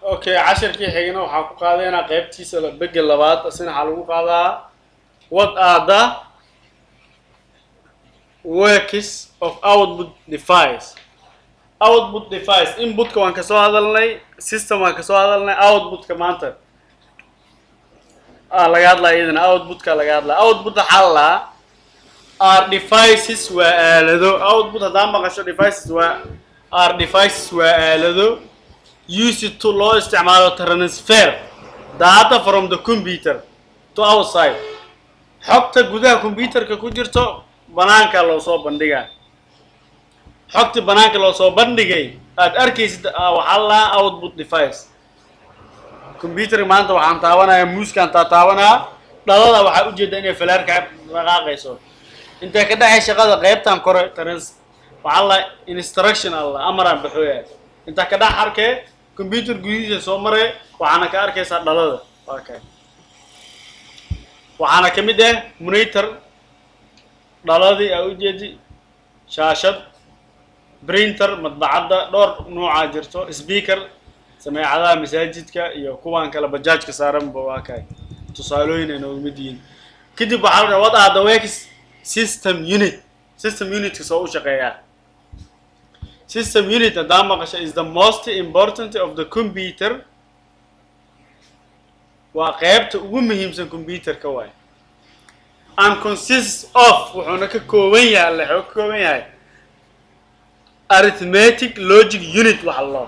اوكي 10 كي حينا waxaa ku qaadayna qaybtiisa la big labaad asina waxa lagu qaadaa what are the works of output device input ka waan ka soo hadalnay system waan ka soo hadalnay output ka maanta laga hadlayo idin output ka laga hadlayo output xalla are devices waa aalado output haddaan maqasho devices waa aalado used to loo isticmaalo transfer data from the computer to outside xogta gudaha computerka ku jirto banaanka loo soo bandhigaa xogta banaanka loo soo bandhigay aad arkaysid waxa la output device computer maanta waxaan taabanayaa muuskan taabanaa dhalada waxa u jeedaa inay falaarka dhaqaaqayso inta ka dhaxay shaqada qaybtan kore waxa la instruction alla amaran baxooyaa inta ka dhax arkay computer gudihiisa soo maray waxaana ka arkaysaa dhalada okay waxaana ka mid ah monitor dhaladii ay u jeedi shaashad printer madbacada dhowr nooca jirto speaker sameecadaha masaajidka iyo kuwan kala bajaajka saaran waa kay tusaalooyin ay noogu mid yihiin kadib waxa la wada the works system unit soo u shaqeeyaa system unit haddaan maqasho is the most important of the computer waa qaybta ugu muhiimsan computerka waay and consists of wuxuuna ka kooban yahay arithmetic logic unit waxa loo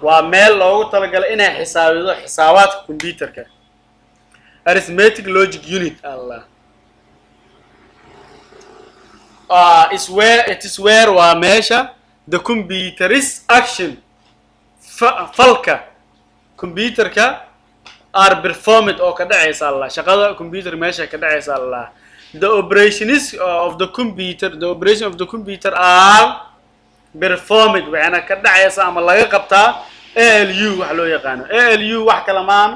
waa meel loogu talagalay inay xisaabido xisaabaadka computerka arithmetic logic unit allah it is where waa meesha the computer's action falka computerka are performed oo ka dhacaysa allah shaqada computer meesha ka dhacaysa allah the operations of the computer are performed waxana ka dhacaysa ama laga qabtaa ALU wax loo yaqaan ALU wax kala maan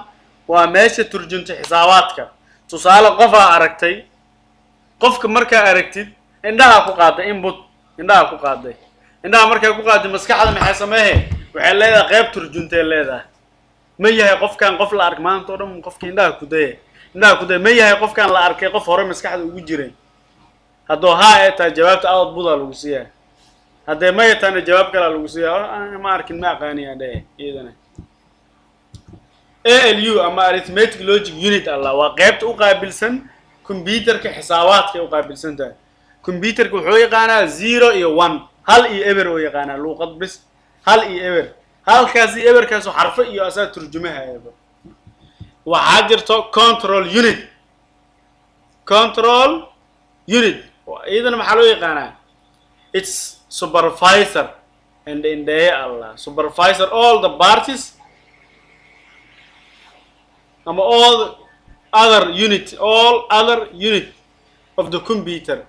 waa meesha turjunta xisaabaadka tusaale qof aragtay qofka marka aragtid indhaha ku qaaday input indhaha markay ku qaaday maskaxda maxay sameeyay waxay leedahay qayb turjuntay leedahay ma yahay qofkan qof la ark maanta oo dhan qofka indhaha ku day ma yahay qofkan la arkay qof hore maskaxda ugu jiray hadoo ay tahay jawaabta output lagu siiyay hadee ma yataana jawaab kale lagu siiyay ma arkin ma aqaani hadee iyadana ALU ama arithmetic logic unit allah waa qaybta u qaabilsan computerka xisaabaadka u qaabilsan tahay computerka wuxuu yaqaanaa 0 iyo 1 hal iyo eber oo yaqaanaa luqad bis hal iyo eber halkaas iyo eberkaas xarfo iyo asaa turjumaha ayba waxa jirto control unit iyadana maxaa loo yaqaanaa it's supervisor and in the Allah supervisor all the parties all other unit of the computer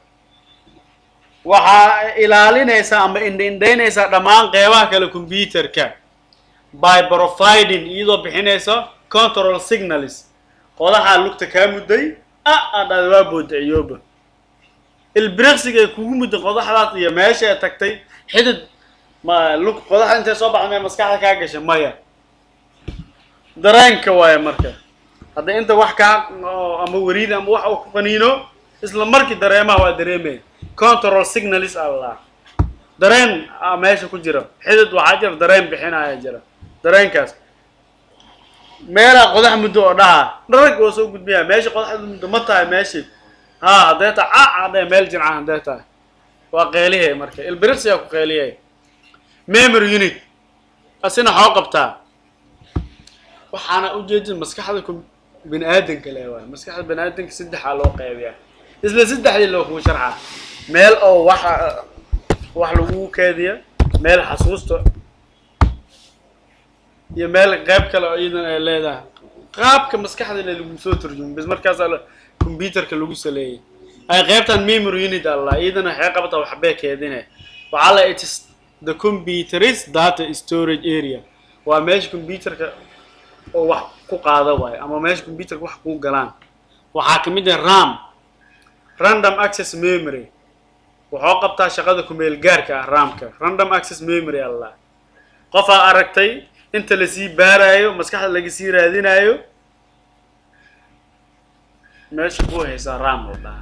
waxa ilaalinaysa ama indhaynaysa dhamaan qeybaha kale computerka by providing iyadoo bixinaysa control signals qodaha lugta ka muday waa boodiciyooba ilbiriqsiga kugu muddo qodaxdaas iyo meesha ay tagtay xidid ma lug qodaxa inta soo baxday maskaxda ka gashay maya dareenka waay marka hadda inta wax ka ama wariid ama wax ku qaniino isla markii dareemaha waa dareemay control signals allah dareen meesha ku jira xidid waxa jira dareen bixinaya jira dareenkaas meela qodax muddo oo dhaha dharag oo soo gudbiya meesha qodax muddo ma tahay meesha deeta hadee meel jincan deeta waa qeeliye marka ilbiriqsiga ku qeeliye memory unit asina xoo qabtaa waxaana u jeedin maskaxda bini aadanka leeyahay maskaxda bini aadanka saddex loo qaybiyaa isla saddexdii loo ku sharxa meel oo wax lagu keediyo meel xasuusto iyo meel qayb kale oo iidan ay leedahay qaabka maskaxda lagu soo turjumo bis markaas computerka lagu saleeyay ay qaybtan memory unit allah iidana waxay qabtaa wax bay keedinay waxa la it is the computer's data storage area waa meesha computerka oo wax ku qaada way ama meesha computerka wax ku galaan waxa kamid ah RAM random access memory wuxuu qabtaa shaqada ku meel gaarka ah RAM-ka random access memory allah qof aragtay inta la sii baarayo maskaxda laga sii raadinayo meesha ku haysa RAM wada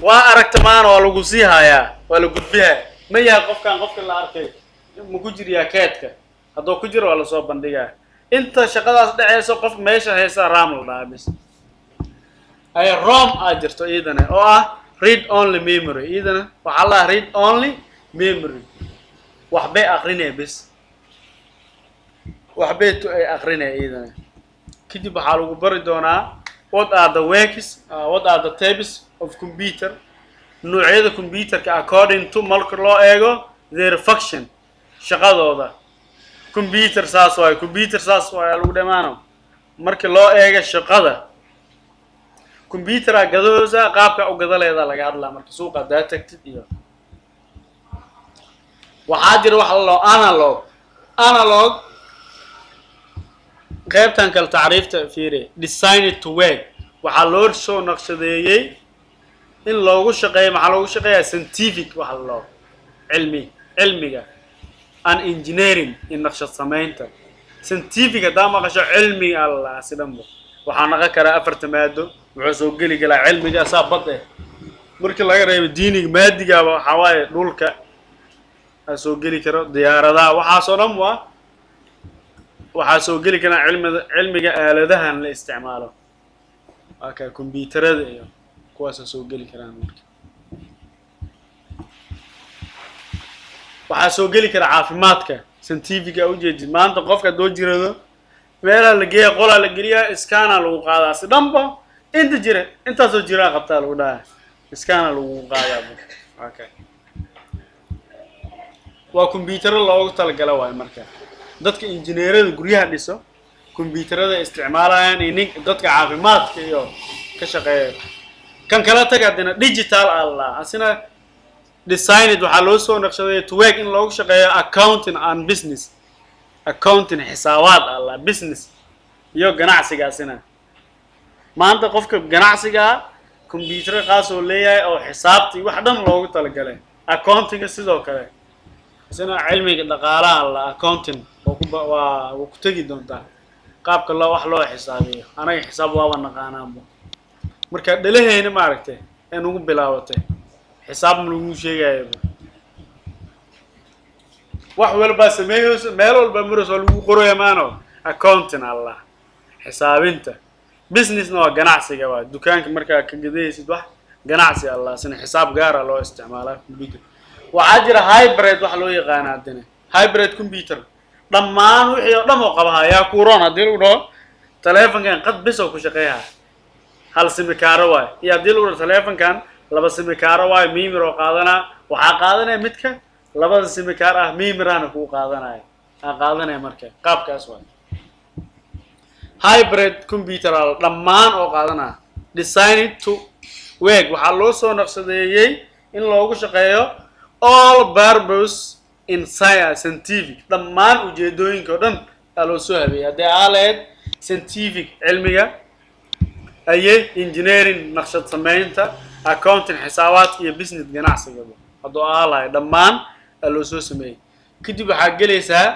waa aragtamaan oo lagu sii hayaa waa la gudbiyaa ma yahay qofka la arkay ma ku jiriyaa keedka hadduu ku jiro waa la soo bandhigaa inta shaqadaas dhacayso qof meesha haysa RAM wada bis ay ROM ajirto idana oo ah read only memory idana waxa la read only memory waxbay aqrinay bis waxbay tu ay aqrinay idana kadib waxa lagu bari doonaa what are the works what are the types of computer noocyada computerka according to marka loo eego their function shaqadooda computer saas waa lagu dhamaano marka loo eego shaqada computer gadoosa qaabka u gadaleeda laga hadlaa marka suuqa data tagtid iyo waxa jira wax loo analog qaybtan kala taariifta fiire designed to work waxa loo soo naqshadeeyay in loogu shaqeeyo waxa loogu shaqeeyaa scientific waxa loo cilmiga and engineering in naqshad samaynta scientific da ma qasho cilmi Allah sidambo waxa naga kara afarta maado wuxuu soo gali galaa cilmiga saabade markii laga reebo diiniga maadiga waxa waaye dhulka soo gali karo diyaaradaha waxa soo dhan waxa soo gali kana cilmiga aaladahan la isticmaalo aka computerada iyo kuwaas soo gali karaan marka waxa soo gali kara caafimaadka scientific u jeedid maanta qofka doo jirado meela la geeyo qola la geliya scanner lagu qaadaa si dhanba inta jira inta soo jira qabtaa lagu dhahay scanner lagu qaadaa okay waa computer loogu talagalay way marka dadka injineerada guryaha dhiso computerada isticmaalayaan in dadka caafimaadka iyo ka shaqeeyo kan kala tagaadina digital Allah asina designed waxa loo soo naqshaday to work in loogu shaqeeyo accounting and business accounting xisaabaad Allah business iyo ganacsigaasina maanta qofka ganacsiga computer qaas oo leeyahay oo xisaabtii wax dhan loogu talagalay accounting sidoo kale asina cilmiga dhaqaalaha Allah accounting waa ku tagi doontaa qaabka loo wax loo xisaabiyo anaga xisaab waa naqaanaanba marka dhaleeyna ma aragtay in ugu bilaawatay xisaab lagu sheegayo wax walba sameeyo meel walba maras lagu qorayo maano accounting Allah xisaabinta business no ganacsiga waa dukaanka marka ka gadaysid wax ganacsi Allah sina xisaab gaar ah loo isticmaalaa computer waxa jira hybrid wax loo yaqaan adina hybrid computer dhammaan wixii oo dhamo qabaha yaa ku roon hadii uu dhaho telefonkan qad biso ku shaqeeyaa hal simikaaro waay iyo hadii uu telefonkan laba simikaaro waay memory qaadana waxa qaadanay midka labada simikaar ah memory-na ku qaadanay qaadanay marka qaabkaas waay hybrid computer dhammaan oo qaadana designed to work waxa loo soo naqshadeeyay in loogu shaqeeyo all purpose in scientific dhammaan ujeedooyinka oo dhan loo soo habeeyay hadii aaleed scientific cilmiga ayay engineering naqshad samaynta accounting xisaabaadka iyo business ganacsiga hadoo aalaay dhammaan loo soo sameeyay kadib waxa galaysaa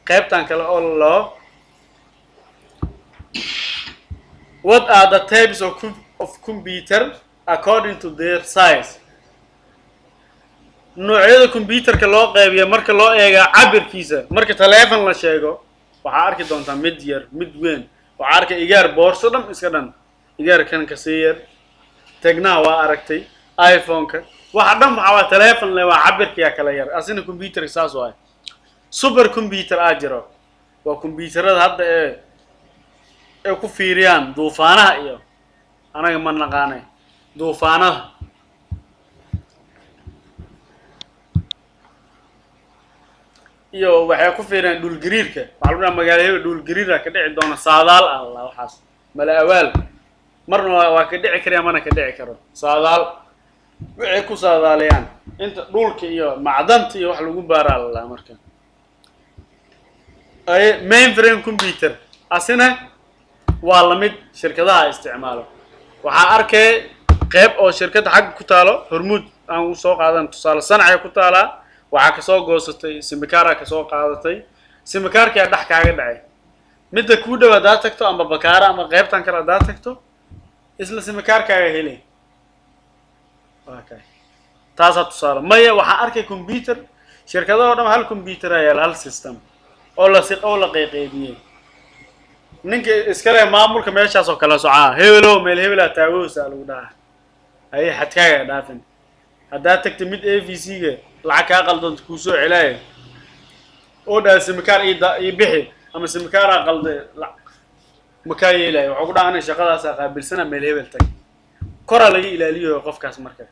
qaybtan kale oo loo what are the types of computer according to their size noocyada computerka loo qaybiyo marka loo eego cabirkiisa marka telefoon la sheego waxa arki doontaa mid yar mid weyn waxa arka igaar boorso dhan iska dhan igaar kan ka siiyay tagna waa aragtay iPhone-ka waxa dhan waxa telefoon leh waa cabirkiisa kala yar asina computer saas waay super computer ajiro waa computerada hadda ee ku fiiriyaan duufaanaha iyo anaga ma naqaanay duufaanaha iyo waxay ku fiiraan dhul gariirka waxa lagu magaalada dhul gariira ka dhici doona saadaal Allah waxaas mala awaal marna waa ka dhici kariya mana ka dhici karo saadaal waxay ku saadaalayaan inta dhulka iyo macdanta iyo wax lagu baara Allah marka ay mainframe computer asina waa la mid shirkadaha isticmaalo waxa arkay qayb oo shirkad xaq ku taalo hormuud aan u soo qaadan tusaale sanacay ku taala waxa ka soo goosatay simikaara ka soo qaadatay simikaarka yaa dhex kaaga dhacay midda kuu dhow haddaad tagto ama bakaara ama qaybtan kale haddaad tagto isla simikaarkaaga helay okay taasaa tusaale maya waxaan arkay computer shirkadahoo dhan hal computer ayaa hal system oo la qeyqeydiyey ninka iskale maamulka meeshaas oo kala socaa hebelow meel hebelaa taagoosa lagu dhahaa ayay xadkaaga dhaafin haddaad tagta mid AVC-ga lacag kaa qaldoonta kuu soo celaayo oo dhaa simikaar ii bixi ama simikaaraa qalday makaa yeelayo waxaa ku dhacanay shaqadaasaa qaabilsana meel hebel tag kora laga ilaaliyo qofkaas marka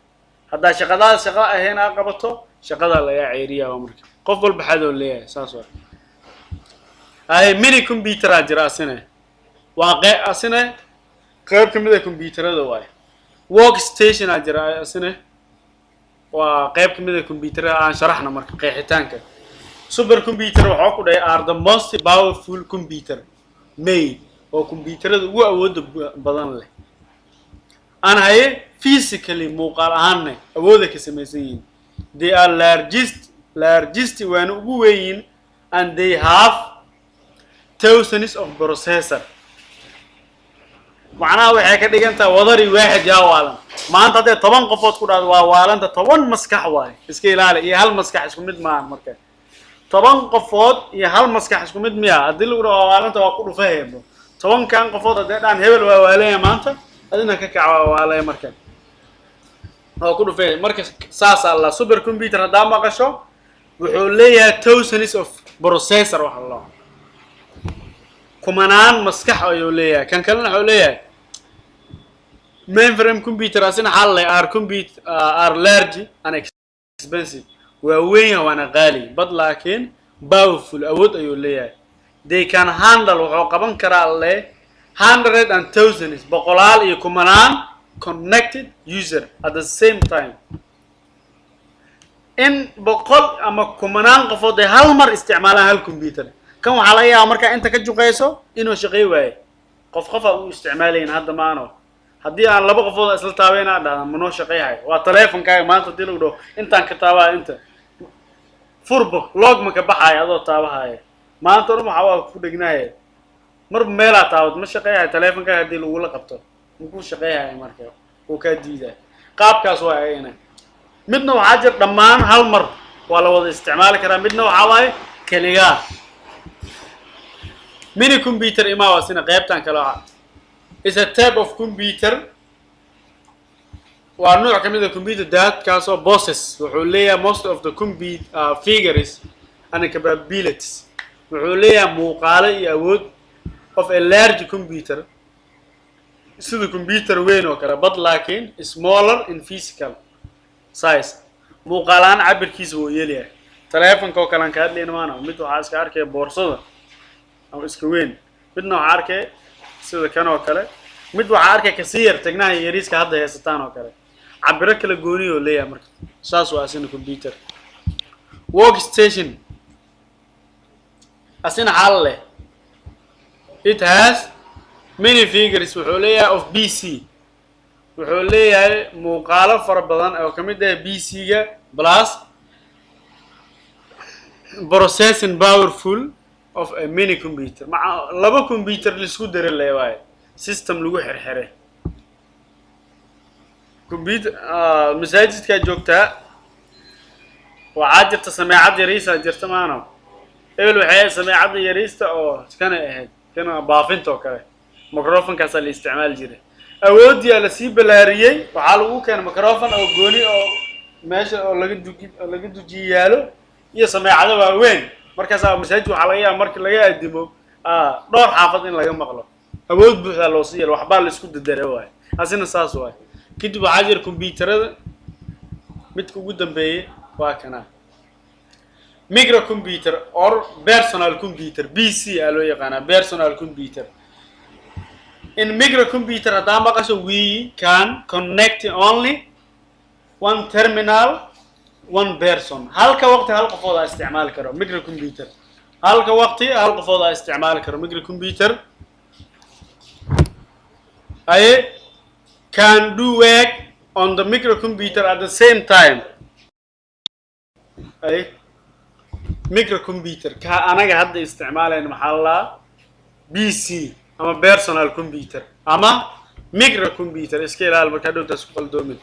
haddaa shaqadaas shaqa ahayn aa qabato shaqadaa lagaa ceeriyaa marka qof walba xadoo leeyahay saas waa ay mini computer jira asina waa asina qayb kamid ah computerada waay workstation jira asina waa qayb kamid ah computerada aan sharaxna marka qeexitaanka super computer waxa ku dhahay are the most powerful computer made oo computerada ugu awoodda badan leh aan haye physically muuqaal ahaan awooda ka samaysan yihiin they are largest waan ugu weyn and they have thousands of processor macnaha waxay ka dhigantaa wadari waaxid yaa waalan maanta hadday 10 qofood ku dhaado waa waalanta 10 maskax waay iska ilaali iyo hal maskax isku mid maahan marka 10 qofood iyo hal maskax isku mid miya hadii lagu dhaho waalanta waa ku dhufaybo 10 kan qofood hadday dhaan hebel waa waalaya maanta adina ka kaca waalaya marka oo ku dhufay marka saas alla super computer hadaa maqasho wuxuu leeyahay thousands of processor wax Allah kumanaan maskax ayuu leeyahay kan kalena wuxuu leeyahay mainframe computer asina hal are large and expensive waa weyn waana qaali bad laakiin powerful awood ayuu leeyahay they can handle wuxuu qaban karaa le hundreds and thousands boqolaal iyo kumanaan connected user at the same time in boqol ama kumanaan qofood ay hal mar isticmaalaan hal computer kan waxa laga yaabaa marka inta ka juqayso inuu shaqeey waayo qof uu isticmaalayna hadda maano haddii aan laba qofood isla taabeena dhaana manoo shaqeeyahay waa teleefankaaga maanta dil u dhaw intaan ka taabaa inta furbo log ma ka baxay adoo taabahay maanta waxa waa ku dhignaay mar meela taawad ma shaqeeyahay teleefankaaga hadii lagu la qabto muxuu shaqeeyahay marka oo ka diiday qaabkaas waa ayna midna waxa jir dhamaan hal mar waa la wada isticmaali karaa midna waxa waaye kaliya mini computer ima wasina qaybtan kala is a type of computer waa nooc kamid ah computer that kaasoo bosses wuxuu leeyahay most of the figures and capabilities wuxuu leeyahay muuqaalo iyo awood of a large computer sida computer weyn oo kale bad laakiin smaller in physical size muuqaalaan cabirkiisa wuu yeelyahay teleefanka oo kale ka hadlayna maana mid waxa iska arkay boorsada ama iska weyn midna waxa arkay sida kan oo kale mid waxa arkay ka sii yar tagnaha yariiska hadda haysataan oo kale cabiro kala gooni oo leeyahay marka saas waa asina computer workstation asina hal leh it has many figures wuxuu leeyahay of PC wuxuu leeyahay muuqaalo fara badan oo kamid ah PC-ga plus processing powerful of a mini computer laba computer la isku daray leeyahay system lagu xirxiray computer masaajidka joogta waa jirta sameecad yariisa jirta maano evel waxay sameecad yariista oo kana ahayd kana baafinta oo kale microphone kaas la isticmaal jiray awoodii la sii balaariyay waxa lagu keenay microphone oo gooni oo meesha oo laga dujiyaalo iyo sameecado waaweyn markaas masaajid waxa laga yaabaa markii laga aadimo dhowr xaafad in laga maqlo awood buuxda loo siiyay waxba la isku dadaray waay asina saas waay kadib waxa jir computerada midka ugu dambeeyay waa kana microcomputer or personal computer PC loo yaqaan personal computer in microcomputer hadda maqasho we can connect only one terminal one person halka waqti hal qofood ay isticmaal karo microcomputer halka waqti hal qofood ay isticmaal karo microcomputer ay can do work on the microcomputer at the same time ay microcomputer ka anaga hadda isticmaalayna maxaa la PC ama personal computer ama microcomputer iska ilaali marka dhowtaas ku qaldoomin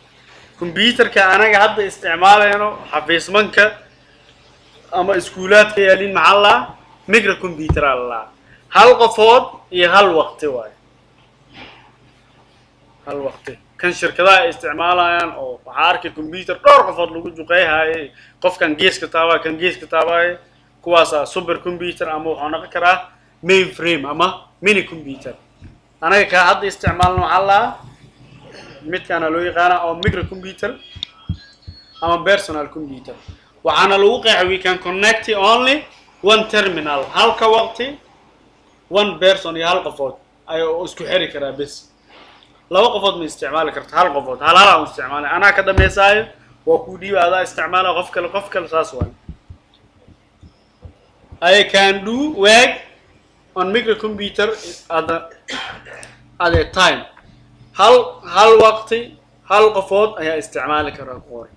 computer ka anaga hadda isticmaalayno xafiismanka ama iskuulaadka yaalin maxaa la microcomputer alla hal qofood iyo hal waqti waay hal waqti kan shirkadaha isticmaalayaan oo waxa arkay computer dhowr qofood lagu juqeeyay qofkan geeska taabaa kan geeska taabaa kuwaas super computer ama waxa noqon karaa mainframe ama mini computer anaga ka hadda isticmaalno waxa la midkaan loo yaqaan oo microcomputer ama personal computer waxaana lagu qeexay we can connect only one terminal halka waqti one person iyo hal qofood ay isku xiri karaa bas laba qofood ma isticmaali karto hal qofood hal aan isticmaalay ana ka dhameysay waa ku dhiibada isticmaala qof kale saas waan I can do work on microcomputer at a time hal waqti hal qofood ayaa isticmaali karaa qoor